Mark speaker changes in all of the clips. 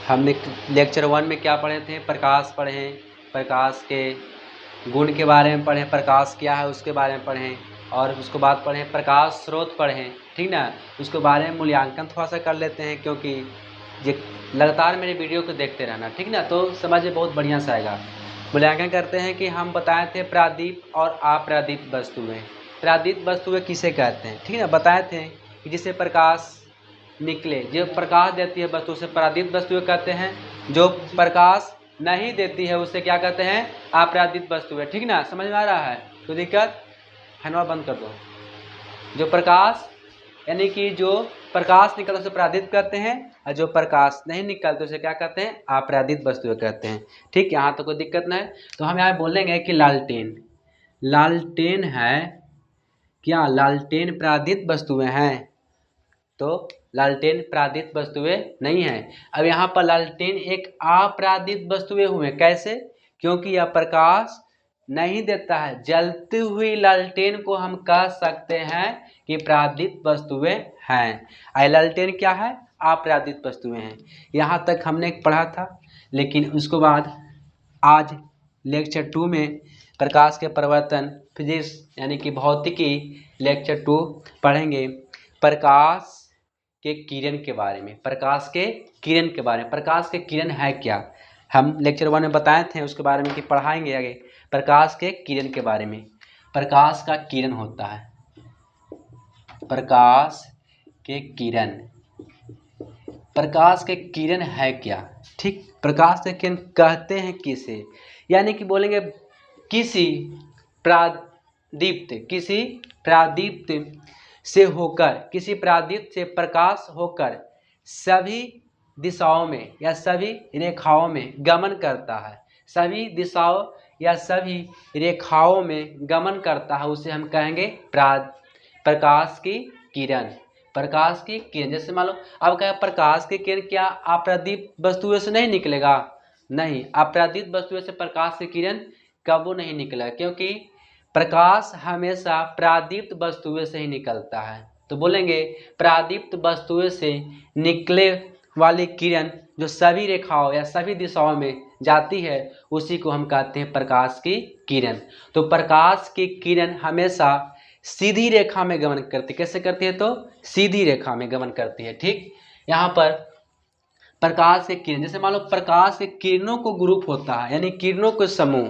Speaker 1: हमने लेक्चर 1 में क्या पढ़े थे? प्रकाश पढ़े हैं, प्रकाश के गुण के बारे में पढ़े, प्रकाश क्या है उसके बारे में पढ़ें, और उसके बाद पढ़े प्रकाश स्रोत पढ़ें, ठीक ना। उसके बारे में मूल्यांकन थोड़ा सा कर लेते हैं, क्योंकि ये लगातार मेरे वीडियो को देखते रहना, ठीक ना, तो समझ में बहुत बढ़िया से आएगा। मूल्यांकन करते हैं कि हम बताए थे प्रादीप और अप्रादीप वस्तुएं। प्रादीप वस्तुएं किसे कहते हैं, ठीक ना, बताए थे कि जिससे प्रकाश निकले, जो प्रकाश देती है वस्तु से प्रादीप वस्तुएं कहते हैं। जो प्रकाश नहीं देती है उसे क्या कहते हैं? अपरादित वस्तुएं, ठीक ना। समझ में आ रहा है? कोई दिक्कत? हैंडवा बंद कर दो। जो प्रकाश यानी कि जो प्रकाश निकलता है उसे प्रादित कहते हैं, और जो प्रकाश नहीं निकलते उसे क्या कहते हैं? अपरादित वस्तुएं कहते हैं, ठीक। यहाँ तो कोई दिक्कत नहीं है। तो हम यहाँ बोलेंगे कि लालटेन, लालटेन है क्या? लालटेन प्रादित वस्तुएं हैं, तो लालटेन प्रादित वस्तुएं नहीं है। अब यहाँ पर लालटेन एक अपरादित वस्तुएं हुए, कैसे? क्योंकि यह प्रकाश नहीं देता है। जलती हुई लालटेन को हम कह सकते हैं कि प्रादित वस्तुएं हैं। लालटेन क्या है? अपरादित वस्तुएं हैं। यहाँ तक हमने पढ़ा था, लेकिन उसके बाद आज लेक्चर 2 में प्रकाश के प्रवर्तन, फिजिक्स यानी कि भौतिकी लेक्चर 2 पढ़ेंगे। प्रकाश के किरण के बारे में, प्रकाश के किरण के बारे में। प्रकाश के किरण है क्या? हम लेक्चर 1 में बताए थे, उसके बारे में कि पढ़ाएंगे आगे। प्रकाश के किरण के बारे में, प्रकाश का किरण होता है, प्रकाश के किरण, प्रकाश के किरण है क्या, ठीक। प्रकाश के किरण कहते हैं किसे? यानी कि बोलेंगे किसी प्रादीप्त, किसी प्रादीप्त से होकर, किसी प्रादीप्त से प्रकाश होकर सभी दिशाओं में या सभी रेखाओं में गमन करता है, सभी दिशाओं या सभी रेखाओं में गमन करता है, उसे हम कहेंगे प्रकाश की किरण, प्रकाश की किरण। जैसे मान लो अब क्या, प्रकाश की किरण क्या अपरादीप वस्तुओं से नहीं निकलेगा? नहीं, अपरादीप वस्तुओं से प्रकाश की किरण कबो नहीं निकलेगा, क्योंकि प्रकाश हमेशा प्रादीप्त वस्तुओं से ही निकलता है। तो बोलेंगे प्रादीप्त वस्तुओं से निकले वाली किरण जो सभी रेखाओं या सभी दिशाओं में जाती है, उसी को हम कहते हैं प्रकाश की किरण। तो प्रकाश की किरण हमेशा सीधी रेखा में गमन करती है। कैसे करती है? तो सीधी रेखा में गमन करती है, ठीक। यहाँ पर प्रकाश के किरण, जैसे मान लो प्रकाश के किरणों को ग्रुप होता है, यानी किरणों को समूह,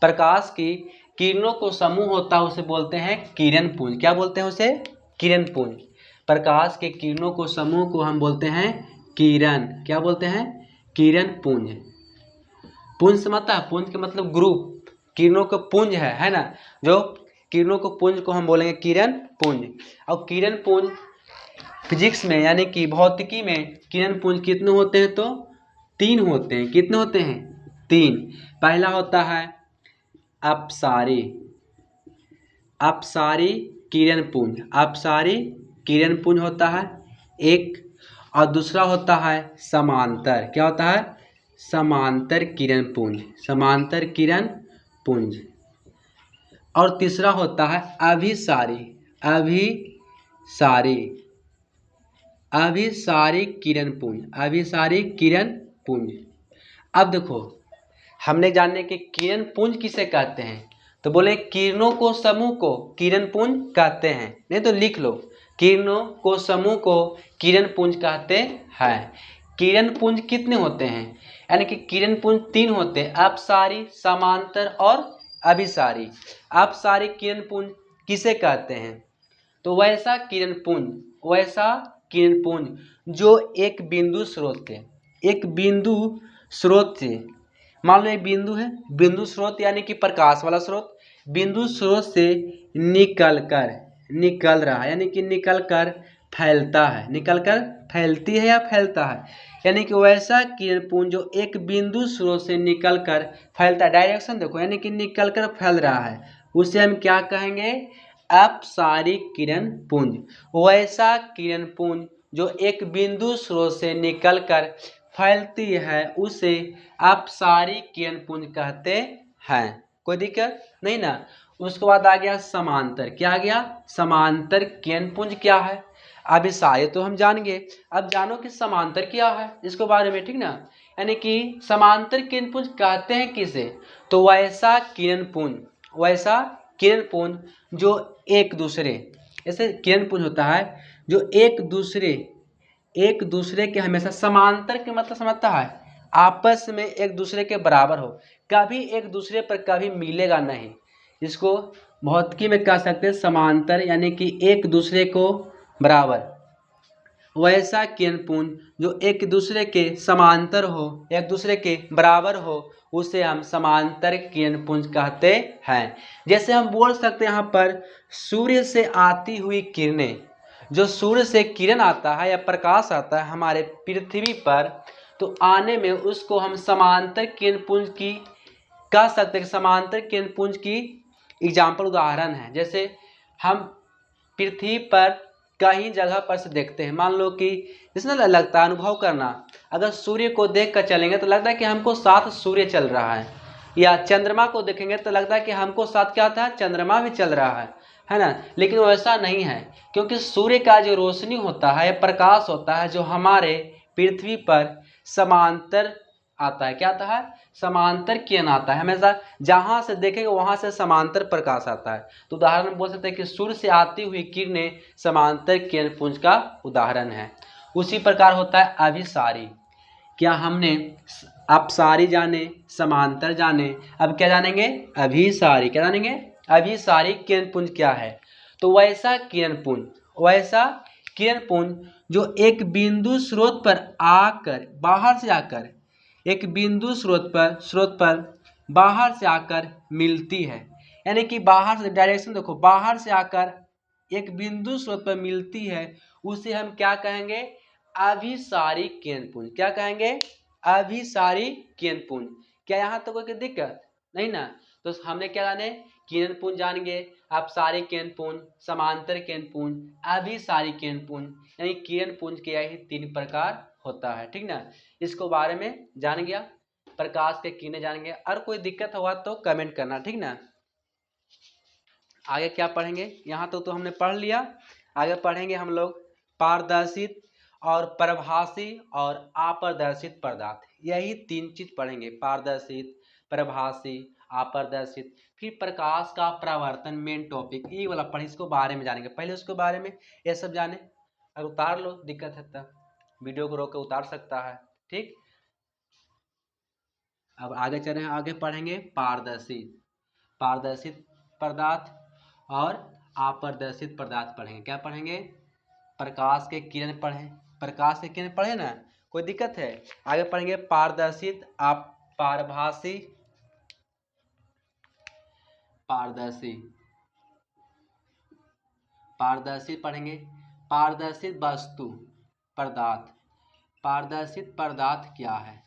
Speaker 1: प्रकाश की किरणों को समूह होता है, उसे बोलते हैं किरण पुंज। क्या बोलते हैं उसे? किरण पुंज। प्रकाश के किरणों को समूह को हम बोलते हैं किरण, क्या बोलते हैं? किरण पुंज। पुंज समझता है? पुंज के मतलब ग्रुप, किरणों का पुंज है ना। जो किरणों को पुंज को हम बोलेंगे किरण पुंज। और किरण पुंज फिजिक्स में यानी कि भौतिकी में किरण पुंज कितने होते हैं? तो 3 होते हैं। कितने होते हैं? 3। पहला होता है अपसारी, अपसारी किरण पुंज, अपसारी किरण पुंज होता है एक। और दूसरा होता है समांतर, क्या होता है? समांतर किरण पुंज, समांतर किरण पुंज। और तीसरा होता है अभिसारी, अभिसारी, अभिसारी किरण पुंज, अभिसारी किरण पुंज। अब देखो, हमने जानने कि किरण पुंज किसे कहते हैं, तो बोले किरणों को समूह को किरण पुंज कहते हैं। नहीं तो लिख लो, किरणों को समूह को किरण पुंज कहते हैं। किरण पुंज कितने होते हैं? यानी कि किरण पुंज 3 होते हैं, अपसारी, समांतर और अभिसारी। अपसारी किरण पुंज किसे कहते हैं? तो वैसा किरण पुंज, वैसा किरण पुंज जो एक बिंदु स्रोत से, एक बिंदु स्रोत से, मान लो एक बिंदु है, बिंदु स्रोत यानी कि प्रकाश वाला स्रोत, बिंदु स्रोत से निकल रहा है, यानी कि निकल कर फैलता है, निकल कर फैलती है या फैलता है, यानी कि वैसा किरण पुंज जो एक बिंदु स्रोत से निकल कर फैलता है। डायरेक्शन देखो, यानी कि निकल कर फैल रहा है, उसे हम क्या कहेंगे? अपसारी किरण पुंज। वैसा किरण पुंज जो एक बिंदु स्रोत से निकलकर फैलती है, उसे अपसारी किरण पुंज कहते हैं। कोई दिक्कत नहीं ना। उसके बाद आ गया समांतर। क्या आ गया? समांतर किरण पुंज क्या है? अभिसारी तो हम जान गए। अब जानो कि समांतर क्या है इसके बारे में, ठीक ना। यानी कि समांतर किरणपुंज कहते हैं किसे, तो वैसा किरणपुंज जो एक दूसरे, ऐसे किरणपुंज होता है जो एक दूसरे के हमेशा, समांतर के मतलब समझता है आपस में एक दूसरे के बराबर हो, कभी एक दूसरे पर कभी मिलेगा नहीं। इसको भौतिकी में कह सकते हैं समांतर, यानी कि एक दूसरे को बराबर। वैसा किरणपुंज जो एक दूसरे के समांतर हो, एक दूसरे के बराबर हो, उसे हम समांतर किरणपुंज कहते हैं। जैसे हम बोल सकते हैं यहाँ पर सूर्य से आती हुई किरणें, जो सूर्य से किरण आता है या प्रकाश आता है हमारे पृथ्वी पर, तो आने में उसको हम समांतर किरणपुंज की कह सकते हैं। समांतर किरणपुंज की एग्जाम्पल उदाहरण है, जैसे हम पृथ्वी पर कहीं जगह पर से देखते हैं, मान लो कि इसमें लगता है अनुभव करना, अगर सूर्य को देख कर चलेंगे तो लगता है कि हमको साथ सूर्य चल रहा है, या चंद्रमा को देखेंगे तो लगता है कि हमको साथ क्या होता है, चंद्रमा भी चल रहा है ना। लेकिन वैसा नहीं है, क्योंकि सूर्य का जो रोशनी होता है, प्रकाश होता है, जो हमारे पृथ्वी पर समांतर आता है, क्या आता है, समांतर किरण आता है। हमेशा जहां से देखेंगे वहां से समांतर प्रकाश आता है। तो उदाहरण बोल सकते हैं कि सूर्य से आती हुई किरणें समांतर किरणपुंज का उदाहरण है। उसी प्रकार होता है अभिसारी। क्या हमने अपसारी जाने, समांतर जाने, अब क्या जानेंगे, अभिसारी। क्या जानेंगे, अभिसारी किरणपुंज क्या है, तो वैसा किरणपुंज जो एक बिंदु स्रोत पर आकर, बाहर से आकर, एक बिंदु स्रोत पर बाहर से आकर मिलती है। यानी कि बाहर से, डायरेक्शन देखो, बाहर से आकर एक बिंदु स्रोत पर मिलती है, उसे हम क्या कहेंगे, अभिसारी किरणपुंज। क्या कहेंगे, अभिसारी किरणपुंज। क्या यहाँ तो कोई दिक्कत नहीं ना। तो हमने क्या जाने, किरणपुंज जान गए, अपसारी किरणपुंज, समांतर किरणपुंज, अभिसारी किरणपुंज, यानी किरणपुंज के यही 3 प्रकार होता है, ठीक ना। इसको बारे में जान गया, प्रकाश के किरणें जान गया। और कोई दिक्कत हुआ तो कमेंट करना, ठीक ना। आगे क्या पढ़ेंगे, यहाँ तो हमने पढ़ लिया। आगे पढ़ेंगे हम लोग पारदर्शित और प्रभासी और अपारदर्शित पदार्थ, यही 3 चीज पढ़ेंगे, पारदर्शित, प्रभासी, अपारदर्शित। फिर प्रकाश का परावर्तन, मेन टॉपिक ये वाला पढ़े, इसको बारे में जानेंगे। पहले उसके बारे में ये सब जाने, और उतार लो, दिक्कत है तब वीडियो को रोक के उतार सकता है, ठीक। अब आगे चल रहे हैं, आगे पढ़ेंगे पारदर्शित पदार्थ और अपारदर्शित पदार्थ पढ़ेंगे। क्या पढ़ेंगे, प्रकाश के किरण पढ़े ना, कोई दिक्कत है। आगे पढ़ेंगे पारदर्शित, पारभासी, पारदर्शित पढ़ेंगे, पारदर्शित वस्तु पदार्थ। पारदर्शित पदार्थ क्या है,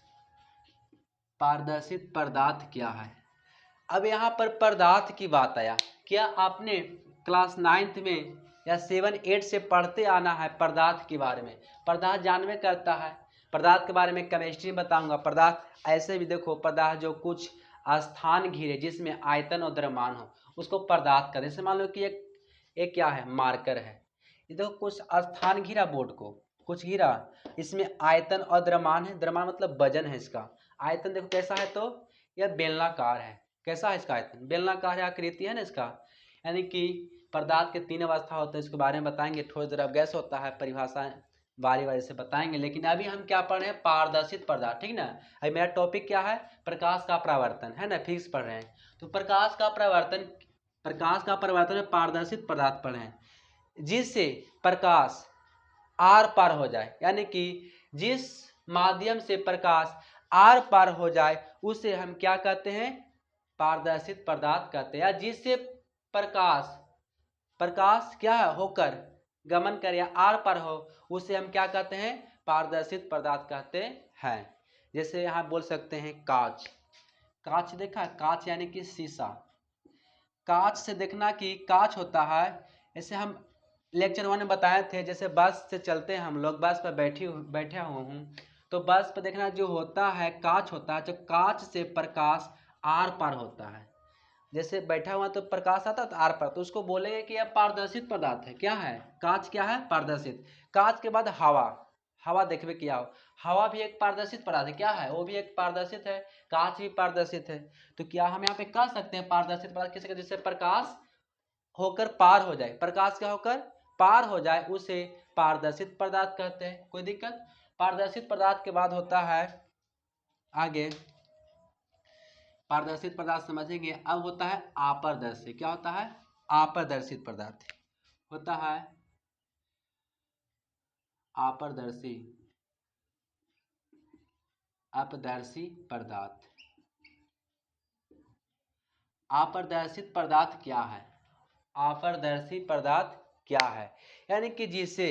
Speaker 1: पारदर्शित पदार्थ क्या है। अब यहाँ पर पदार्थ की बात आया, क्या आपने क्लास 9th में या 7-8 से पढ़ते आना है पदार्थ के बारे में। पदार्थ जानवे करता है, पदार्थ के बारे में केमिस्ट्री में बताऊंगा। पदार्थ ऐसे भी देखो, पदार्थ जो कुछ स्थान घिरे जिसमें आयतन और द्रव्यमान हो, उसको पदार्थ कहते हैं। जैसे मान लो कि एक क्या है, मार्कर है, ये देखो कुछ स्थान घिरा, बोर्ड को कुछ घिरा, इसमें आयतन और द्रव्यमान है। द्रव्यमान मतलब वजन है इसका। आयतन देखो कैसा है, तो यह बेलनाकार है। कैसा है इसका आयतन, बेलनाकार है, आकृति है ना इसका। यानी कि पदार्थ के 3 अवस्था होते हैं, इसके बारे में बताएंगे थोड़ी देर। अब गैस होता है, परिभाषा बारी बारी से बताएंगे, लेकिन अभी हम क्या पढ़ रहे हैं, पारदर्शित पदार्थ, ठीक ना। अभी मेरा टॉपिक क्या है, प्रकाश का परावर्तन, है ना, फिजिक्स पढ़ रहे हैं। तो प्रकाश का परावर्तन में पारदर्शित पदार्थ पढ़ रहे हैं, जिससे प्रकाश आर पार हो जाए, यानी कि जिस माध्यम से प्रकाश आर पार हो जाए उसे हम क्या कहते हैं, पारदर्शित पदार्थ कहते हैं। या जिससे प्रकाश क्या है, होकर गमन कर या आर पार हो, उसे हम क्या कहते हैं, पारदर्शित पदार्थ कहते हैं। जैसे यहाँ बोल सकते हैं कांच देखा, कांच यानी कि शीशा। कांच से देखना कि कांच होता है, ऐसे हम लेक्चर 1 में बताए थे। जैसे बस से चलते हैं हम लोग, बस पर बैठा हुआ हूँ, तो बस पर देखना जो होता है कांच होता है, जो कांच से प्रकाश आर पार होता है। जैसे बैठा हुआ तो प्रकाश आता था आर पर, तो उसको बोलेंगे कि यह पारदर्शित पदार्थ है। क्या है? कांच क्या है? पारदर्शित। कांच के बाद हवा, हवा देखबे किया हो, हवा भी एक पारदर्शित पदार्थ है। क्या है? वो भी एक पारदर्शित है, कांच भी पारदर्शित है। तो क्या हम यहाँ पे कह सकते हैं पारदर्शित पदार्थ किसी का, जिससे प्रकाश होकर पार हो जाए, प्रकाश क्या होकर पार हो जाए, उसे पारदर्शित पदार्थ कहते हैं। कोई दिक्कत? पारदर्शित पदार्थ के बाद होता है आगे, पारदर्शित पदार्थ समझेंगे। अब होता है अपारदर्शी। क्या होता है? अपारदर्शित पदार्थ होता है अपारदर्शी, अपारदर्शी पदार्थ। अपारदर्शित पदार्थ क्या है? अपारदर्शी पदार्थ क्या है? यानी कि जिसे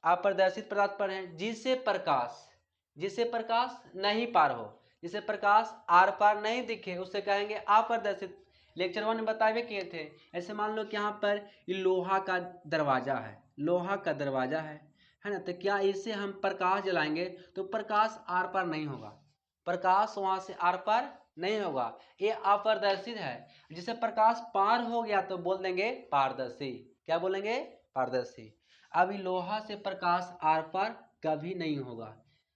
Speaker 1: अपारदर्शित पदार्थ पर है, जिसे प्रकाश नहीं पार हो, जिसे प्रकाश आर पार नहीं दिखे, उससे कहेंगे अपारदर्शित। लेक्चर 1 में बताए किए थे। ऐसे मान लो कि यहाँ पर ये लोहा का दरवाजा है, लोहा का दरवाजा है ना। तो क्या इससे हम प्रकाश जलाएंगे तो प्रकाश आर पार नहीं होगा, प्रकाश वहां से आर पार नहीं होगा, ये अपारदर्शित है। जिसे प्रकाश पार हो गया तो बोल देंगे पारदर्शी। क्या बोलेंगे? पारदर्शी। अभी लोहा से प्रकाश आर पार कभी नहीं होगा,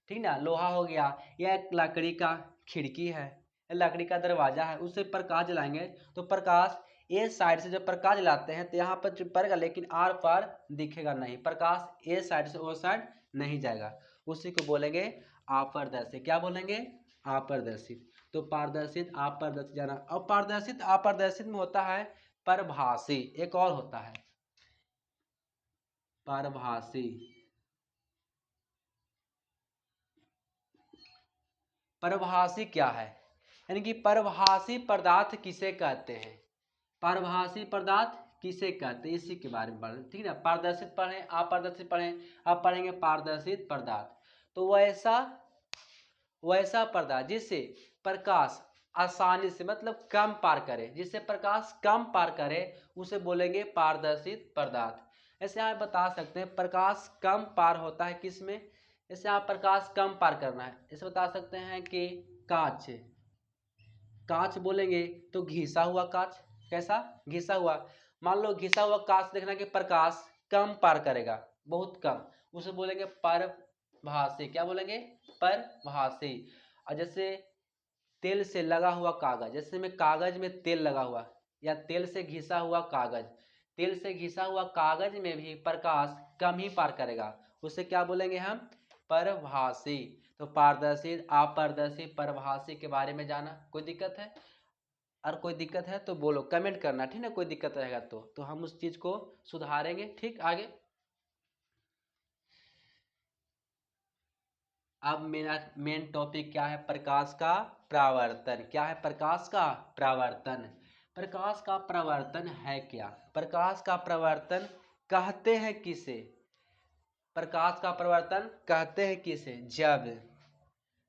Speaker 1: ठीक ना। लोहा हो गया, यह एक लकड़ी का खिड़की है, लकड़ी का दरवाजा है, उससे प्रकाश जलाएंगे तो प्रकाश ए साइड से जब प्रकाश जलाते हैं तो यहाँ पर पड़ेगा, लेकिन आर पार दिखेगा नहीं, प्रकाश ए साइड से वो साइड नहीं जाएगा, उसी को बोलेंगे अपारदर्शी। क्या बोलेंगे? अपारदर्शित। तो पारदर्शित अपारदर्शित जाना। अब पारदर्शित अपारदर्शित में होता है परभाषी, एक और होता है परभाषी। परभाषी क्या है? यानी कि परभाषी पदार्थ किसे कहते हैं, पारभासी पदार्थ किसे कहते हैं, इसी के बारे में पढ़ें, ठीक है ना। पारदर्शित पढ़ें, अपारदर्शित पढ़ें, अब पढ़ेंगे पारदर्शित पदार्थ। तो वैसा पदार्थ जिससे प्रकाश आसानी से, मतलब कम पार करे, जिससे प्रकाश कम पार करे, उसे बोलेंगे पारदर्शित पदार्थ। ऐसे आप बता सकते हैं प्रकाश कम पार होता है किस में, जैसे आप प्रकाश कम पार करना है, इसे बता सकते हैं कि कांच, कांच बोलेंगे तो घिसा हुआ कांच। कैसा? घिसा हुआ। मान लो घिसा हुआ कांच देखना कि प्रकाश कम पार करेगा, बहुत कम, उसे बोलेंगे परभाषी। क्या बोलेंगे? परभाषी। और जैसे तेल से लगा हुआ कागज, जैसे में कागज में तेल लगा हुआ, या तेल से घिसा हुआ कागज, तेल से घिसा हुआ कागज में भी प्रकाश कम ही पार करेगा, उसे क्या बोलेंगे हम? परभाषी। तो पारदर्शी, अपारदर्शी, परभाषी के बारे में जाना। कोई दिक्कत है? और कोई दिक्कत है तो बोलो, कमेंट करना, ठीक है। कोई दिक्कत रहेगा तो हम उस चीज को सुधारेंगे, ठीक। आगे अब मेरा मेन टॉपिक क्या है? प्रकाश का परावर्तन। क्या है? प्रकाश का परावर्तन। प्रकाश का परावर्तन है क्या? प्रकाश का परावर्तन कहते हैं किसे? प्रकाश का परावर्तन कहते हैं किसे?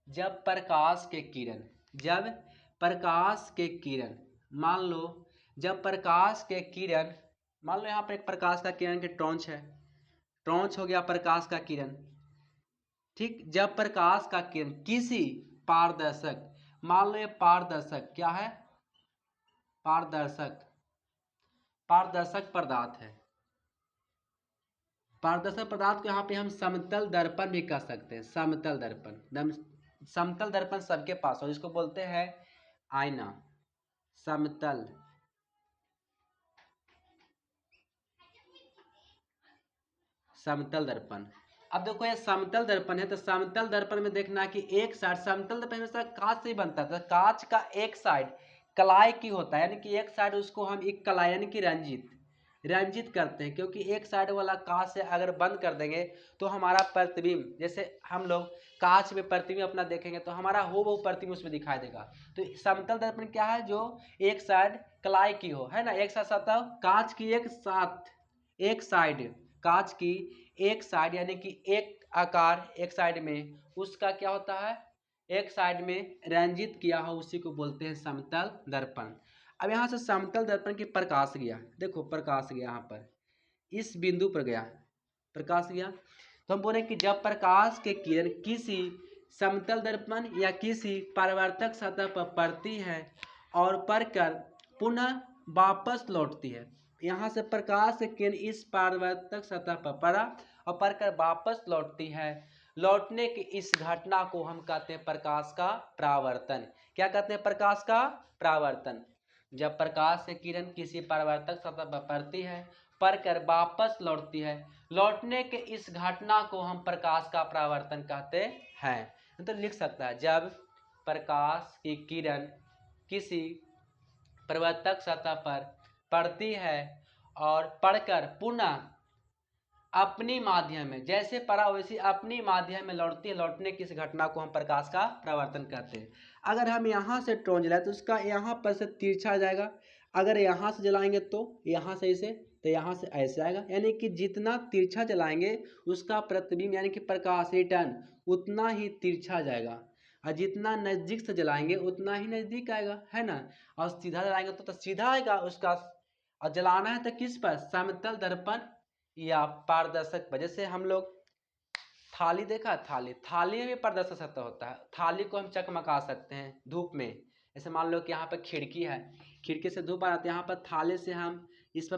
Speaker 1: जब प्रकाश के किरण, जब प्रकाश के किरण, मान लो जब प्रकाश के किरण, मान लो यहाँ पर एक प्रकाश का किरण की टॉर्च है, टॉर्च हो गया प्रकाश का किरण, ठीक। जब प्रकाश का किरण किसी पारदर्शक, मान लो ये पारदर्शक, क्या है? पारदर्शक, पारदर्शक पदार्थ है। पारदर्शक पदार्थ को यहाँ पे हम समतल दर्पण भी कह सकते हैं, समतल दर्पण। समतल दर्पण सबके पास हो, इसको बोलते हैं आईना, समतल, समतल दर्पण। अब देखो ये समतल दर्पण है, तो समतल दर्पण में देखना कि एक साइड, समतल दर्पण हमेशा कांच से ही बनता है, तो कांच का एक साइड कलाई की होता है, यानी कि एक साइड उसको हम एक कलाई, यानी कि रंजित करते हैं, क्योंकि एक साइड वाला कांच से अगर बंद कर देंगे तो हमारा प्रतिबिंब, जैसे हम लोग कांच में प्रतिबिंब अपना देखेंगे तो हमारा हूबहू प्रतिबिंब उसमें दिखाई देगा। तो समतल दर्पण क्या है? जो एक साइड कलाई की हो, है ना, एक साथ सतह कांच की, एक साइड कांच की एक साइड, यानी कि एक आकार एक साइड में, उसका क्या होता है? एक साइड में रंजित किया हो, उसी को बोलते हैं समतल दर्पण। अब यहाँ से समतल दर्पण की प्रकाश गया, देखो प्रकाश गया यहाँ पर, इस बिंदु पर गया प्रकाश गया, तो हम बोले कि जब प्रकाश के किरण किसी समतल दर्पण या किसी परावर्तक सतह पर पड़ती है और पड़कर पुनः वापस लौटती है। यहाँ से प्रकाश की किरण इस परावर्तक सतह पर पड़ा और पड़कर वापस लौटती है। लौटने की इस घटना को हम कहते हैं प्रकाश का परावर्तन। क्या कहते हैं? प्रकाश का परावर्तन। जब प्रकाश की किरण किसी परावर्तक सतह पर पड़ती है, पड़कर वापस लौटती है, लौटने के इस घटना को हम प्रकाश का परावर्तन कहते हैं। तो लिख सकता है, जब प्रकाश की किरण किसी परावर्तक सतह पर पड़ती है और पड़कर पुनः अपनी माध्यम में, जैसे पड़ा वैसी अपनी माध्यम में लौटती है, लौटने की इस घटना को हम प्रकाश का परावर्तन कहते हैं। अगर हम यहाँ से टॉर्च जलाए तो उसका यहाँ पर से तिरछा जाएगा। अगर यहाँ से जलाएंगे तो यहाँ से ऐसे, तो यहाँ से ऐसे आएगा। यानी कि जितना तिरछा जलाएंगे उसका प्रतिबिंब यानी कि प्रकाश रिटर्न उतना ही तिरछा जाएगा, और जितना नज़दीक से जलाएंगे उतना ही नज़दीक आएगा, है ना। और सीधा जलाएंगे तो सीधा आएगा उसका। और जलाना है तो किस पर? समतल दर्पण या पारदर्शक पर। जैसे हम लोग थाली देखा, थाली में भी पारदर्शक सतह होता है। थाली को हम चकमका सकते हैं धूप में। जैसे मान लो कि यहाँ पर खिड़की है, खिड़की से धूप आ जाती है, यहाँ पर थाली से हम इस पर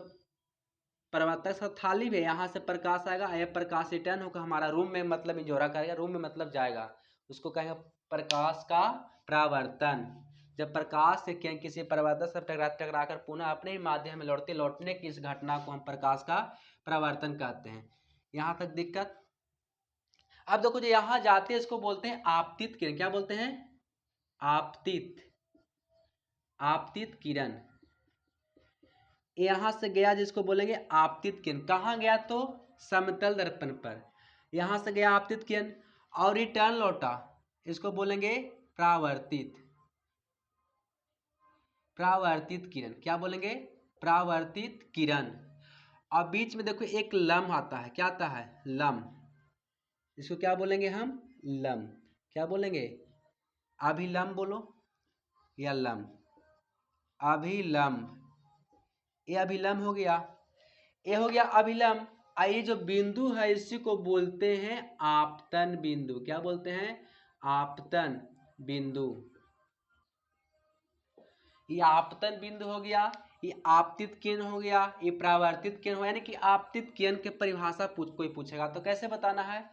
Speaker 1: परावर्तक सतह थाली में, यहाँ से प्रकाश आएगा, यह प्रकाश रिटर्न होकर हमारा रूम में मतलब इंजोरा करेगा, रूम में मतलब जाएगा, उसको कहेंगे प्रकाश का परावर्तन। जब प्रकाश से किसी परावर्तक से टकरा कर पुनः अपने ही माध्यम में लौटने की इस घटना को हम प्रकाश का परावर्तन कहते हैं। यहाँ तक दिक्कत? अब देखो जो यहाँ जाते हैं इसको बोलते हैं आपतित किरण। क्या बोलते हैं? आपतित किरण। यहाँ से गया जिसको बोलेंगे आपतित किरण। कहाँ गया? तो समतल दर्पण पर। यहाँ से गया आपतित किरण और रिटर्न लौटा, इसको बोलेंगे परावर्तित किरण। क्या बोलेंगे? परावर्तित किरण। और बीच में देखो एक लम्ब आता है। क्या आता है? लम्ब। इसको क्या बोलेंगे हम? लम्ब। क्या बोलेंगे? अभिलम्ब बोलो या लम्ब? अभिलम्ब। ये अभिलम्ब हो गया, ये हो गया अभिलम्ब। ये जो बिंदु है इसी को बोलते हैं आपतन बिंदु। क्या बोलते हैं? आपतन बिंदु। ये आपतन बिंदु हो गया, ये आपतित किरण हो गया, ये परावर्तित किरण हो गया। यानी कि आपतित किरण की परिभाषा कोई पूछेगा तो कैसे बताना है?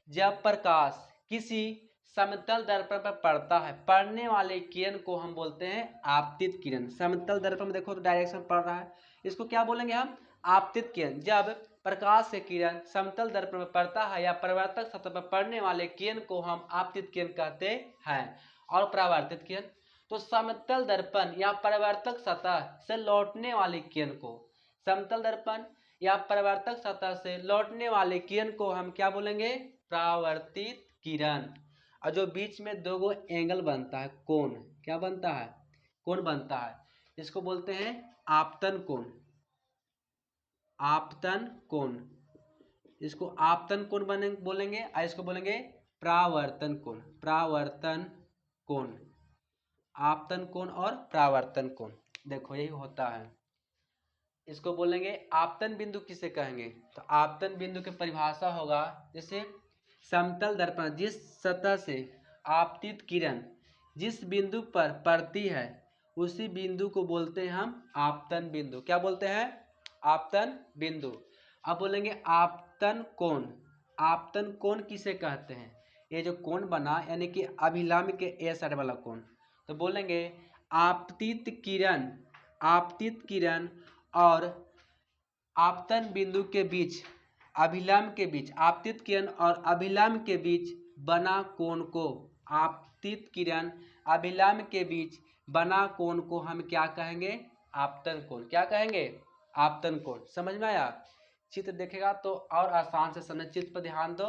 Speaker 1: जब प्रकाश किसी समतल दर्पण पर पड़ता है, पड़ने वाले किरण को हम बोलते हैं आपतित किरण। समतल दर्पण में देखो तो डायरेक्शन पड़ रहा है, इसको क्या बोलेंगे हम? आपतित किरण। जब प्रकाश से किरण समतल दर्पण पर पड़ता है या परावर्तक सतह पर पड़ने वाले किरण को हम आपतित किरण कहते हैं। और परावर्तित किरण, तो समतल दर्पण या परावर्तक सतह से लौटने वाली किरण को, समतल दर्पण या परावर्तक सतह से लौटने वाले किरण को हम क्या बोलेंगे? परावर्तित किरण। और जो बीच में दो एंगल बनता है, कोण। क्या बनता है? कोण बनता है, इसको बोलते हैं आपतन कोण। आपतन कोण, इसको आपतन कोण बोलेंगे, और इसको बोलेंगे परावर्तन कोण। परावर्तन कोण, आपतन कोण और परावर्तन कोण। देखो यही होता है। इसको बोलेंगे आपतन बिंदु। किसे कहेंगे? तो आपतन बिंदु की परिभाषा होगा, जैसे समतल दर्पण जिस सतह से आपतित किरण जिस बिंदु पर पड़ती है उसी बिंदु को बोलते हैं हम आपतन बिंदु। क्या बोलते हैं? आपतन बिंदु। अब बोलेंगे आपतन कोण। आपतन कोण किसे कहते हैं? ये जो कोण बना यानी कि अभिलम्ब के ए साइड वाला कोण, तो बोलेंगे आपतित किरण, आपतित किरण और आपतन बिंदु के बीच, अभिलम्ब के बीच, आपतित किरण और अभिलम्ब के बीच बना कोण को, आपतित किरण अभिलम्ब के बीच बना कोण को हम क्या कहेंगे? आपतन कोण। क्या कहेंगे? आपतन कोण। समझ में आया? चित्र देखेगा तो और आसान से समझ, चित्र पर ध्यान दो।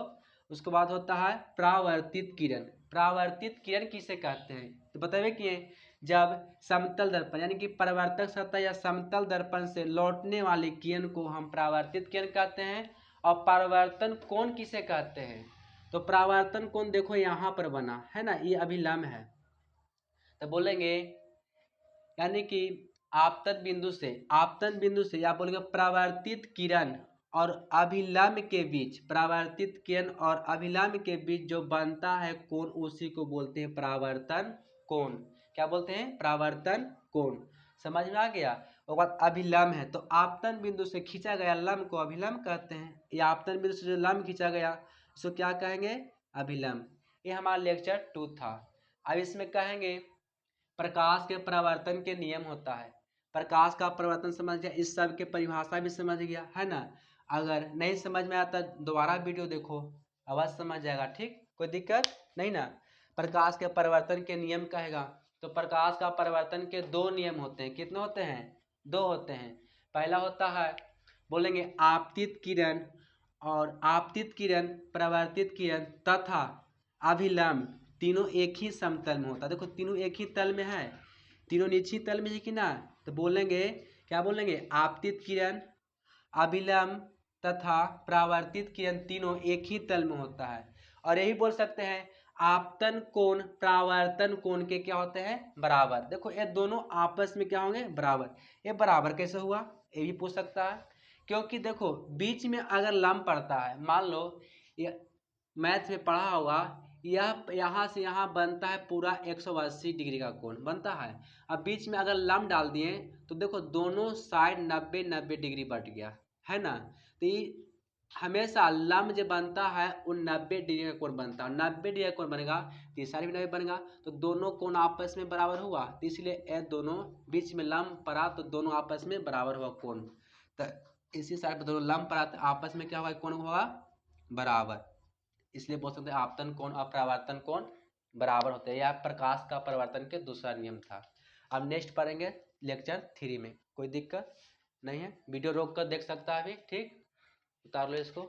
Speaker 1: उसके बाद होता है परावर्तित किरण। परावर्तित किरण किसे कहते हैं? तो बताइए कि जब समतल दर्पण यानी कि परावर्तक सतह या समतल दर्पण से लौटने वाली किरण को हम परावर्तित किरण कहते हैं। और परावर्तन कोण किसे कहते हैं? तो परावर्तन कोण देखो यहाँ पर बना है ना, ये अभिलम्ब है, तो बोलेंगे यानी कि आपतन बिंदु से या बोलेंगे परावर्तित किरण और अभिलम्ब के बीच, परावर्तित किरण और अभिलम्ब के बीच जो बनता है कोण उसी को बोलते हैं परावर्तन कोण। क्या बोलते हैं? परावर्तन कोण। समझ में आ गया। उसके बाद अभिलंब है, तो आपतन बिंदु से खींचा गया लंब को अभिलंब कहते हैं, या आपतन बिंदु से जो लंब खींचा गया उसको क्या कहेंगे, अभिलंब। ये हमारा लेक्चर 2 था। अब इसमें कहेंगे प्रकाश के परावर्तन के नियम होता है। प्रकाश का परावर्तन समझ गया, इस सब के परिभाषा भी समझ गया है ना। अगर नहीं समझ में आता दोबारा वीडियो देखो, अवश्य समझ जाएगा, ठीक, कोई दिक्कत नहीं ना। प्रकाश के परिवर्तन के नियम कहेगा, तो प्रकाश का परिवर्तन के 2 नियम होते हैं। कितने होते हैं, 2 होते हैं। पहला होता है बोलेंगे आपतित किरण, और आपतित किरण, परावर्तित किरण तथा अभिलंब तीनों एक ही समतल में होता है। देखो तीनों एक ही तल में है, तीनों निश्चित तल में है कि ना, तो बोलेंगे क्या बोलेंगे, आपतित किरण, अभिलंब तथा परावर्तित किरण तीनों एक ही तल में होता है। और यही बोल सकते हैं आपतन कोण परावर्तन कोण के क्या होते हैं, बराबर। देखो ये दोनों आपस में क्या होंगे, बराबर। ये बराबर कैसे हुआ, ये भी पूछ सकता है, क्योंकि देखो बीच में अगर लंब पड़ता है, मान लो ये मैथ में पढ़ा होगा, यह यहाँ से यहाँ बनता है पूरा 180 डिग्री का कोण बनता है। अब बीच में अगर लंब डाल दिए तो देखो दोनों साइड 90-90 डिग्री बढ़ गया है ना। तो ये हमेशा लंब जो बनता है वो 90 डिग्री का कोण बनता है, 90 डिग्री का कोण बनेगा तो ये साइड भी 90 बनेगा, तो दोनों कोण आपस में बराबर हुआ, तो इसलिए ये दोनों बीच में लंब पड़ा तो दोनों आपस में बराबर हुआ कोण। तो इसी साइड पर दोनों लंब पड़ा तो आपस में क्या होगा, कोण होगा बराबर। इसलिए बोल सकते हैं आपतन कोण और परावर्तन कोण बराबर होते हैं। यह प्रकाश का परावर्तन के दूसरा नियम था। अब नेक्स्ट पढ़ेंगे लेक्चर 3 में, कोई दिक्कत नहीं है, वीडियो रोक कर देख सकता है अभी, ठीक, उतार लो इसको।